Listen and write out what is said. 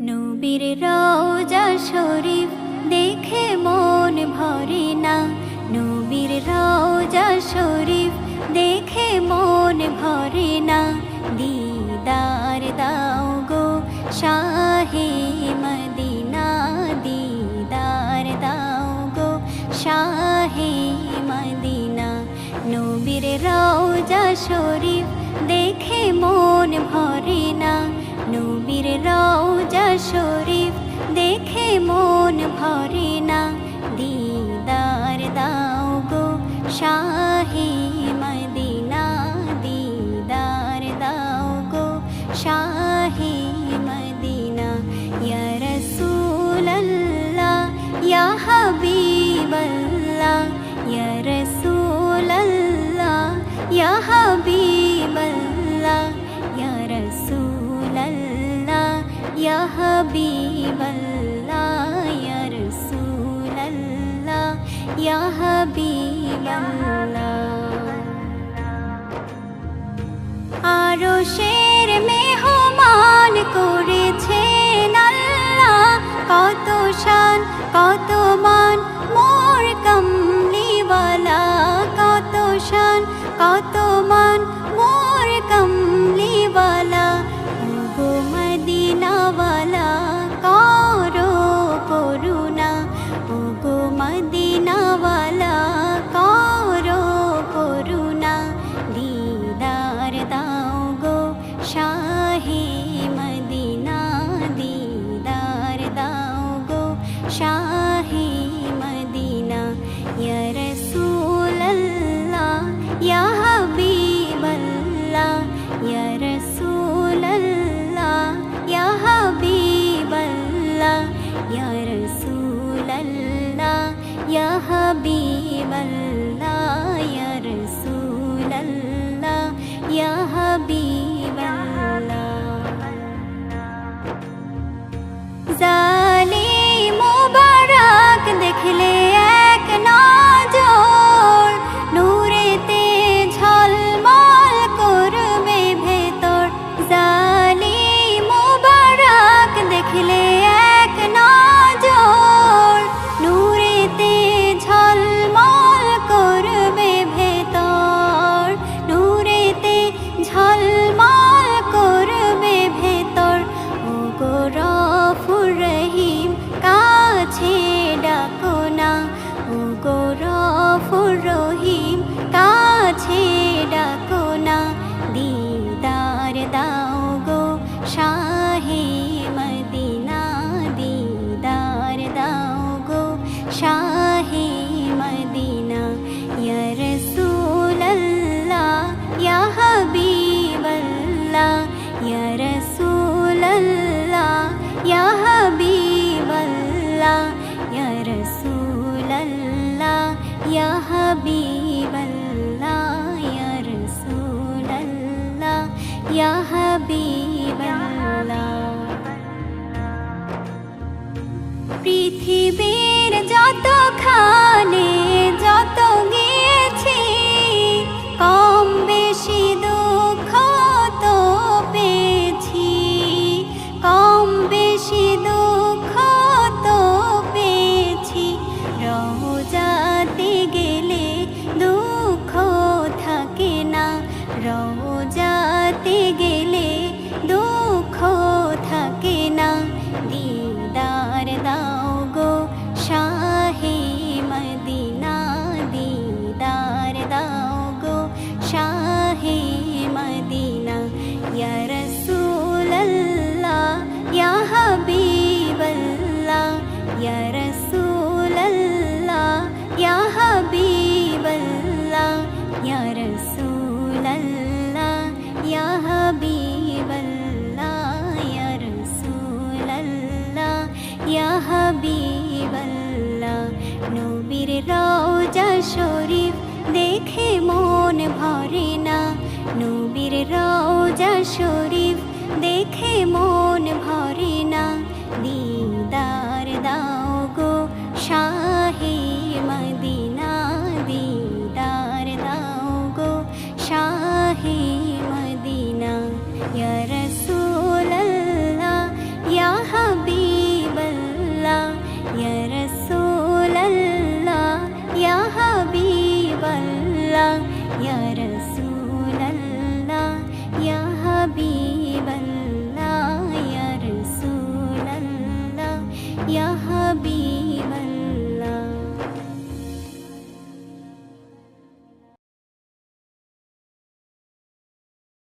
নবীর রওজা শরীফ দেখে মন ভরে না। নবীর রওজা শরীফ দেখে মন ভরে না। দিদার দাও গো শাহে মদিনা, দিদার দাও গো শাহে মদিনা। নবীর রওজা শরীফ দেখে মন ভরে না। নবীর রওজা শরীফ দেখে মন ভরে না। দিদার দাও গো শাহে মদিনা, দিদার দাও গো শাহে মদিনা। ইয়া রাসূলাল্লাহ ইয়া হাবিবাল্লাহ, ইয়া রাসূলাল্লাহ ইয়া হাবিবাল্লাহ, ইয়া রাসূলাল্লাহ ইয়া হাবিবাল্লাহ, ইয়া রাসূলাল্লাহ ইয়া হাবিবাল্লাহ। আরশের মেহমান করেছেন আল্লাহ, কত শান কত মান মোর কমলিওয়ালা, কত শান কত মান মোর কমলিওয়ালা। গো মদিনাওয়ালা করো করুণা, ও গো মদিনাওয়ালা করো করুণা। দিদার দাও গো শাহে মদিনা, দিদার দাও গো শাহে মদিনা। ইয়া রাসূলাল্লাহ ইয়া হাবিবাল্লাহ, ইয়া রাসূলাল্লাহ ইয়া হাবিবাল্লাহ, ইয়া রাসূলাল্লাহ ইয়া হাবিবাল্লাহ, ইয়া রাসূলাল্লাহ ইয়া হাবিবাল্লাহ। জালিম মুবারক দেখলে এক নজর, নূরেতে ঝলমল করবে ভেতর। জালিম মুবারক দেখলে এক নজর, নূরেতে ঝলমল করবে ভেতর, নূরেতে ঝলমল করবে ভেতর। ও গো গফুর রহিম কাছে ডাকো না, ও গো গফুর রহিম কাছে ডাকো না। দিদার দাও গো শাহে মদিনা, দিদার দাও গো শাহে মদিনা। ইয়া রাসূলাল্লাহ ইয়া হাবিবাল্লাহ, ইয়া রাসূলাল্লাহ ইয়া হাবিবাল্লাহ, ইয়া রাসূলাল্লাহ ইয়া হাবিবাল্লাহ, ইয়া রাসূলাল্লাহ ইয়া হাবিবাল্লাহ। পৃথিবীর যতখানে যত গিয়েছি, কম বেশি দুঃখ তো পেয়েছি, কম বেশি দুঃখ তো পেয়েছি। রওজাতে গেলে দুঃখ থাকে না, রওজাতে গেলে দুঃখ থাকে না। দিদার দাও গো শাহে মদিনা, দিদার দাও গো শাহে মদিনা। ইয়া রাসূলাল্লাহ ইয়া হাবিবাল্লাহ, ইয়া রাসূলাল্লাহ ইয়া হাবিবাল্লাহ, ইয়া রাসূলাল্লাহ ইয়া হাবিবাল্লাহ, ইয়া রাসূলাল্লাহ ইয়া হাবিবাল্লাহ। নবীর রওজা শরীফ দেখে মন ভরে না। নবীর রওজা শরীফ দেখে মন ভরে না। দিদার দাও গো শাহে মদিনা, দিদার দাও গো শাহে মদিনা। ইয়া রাসূলাল্লাহ ইয়া হাবিবাল্লাহ, ইয়া রাসূলাল্লাহ ইয়া হাবিবাল্লাহ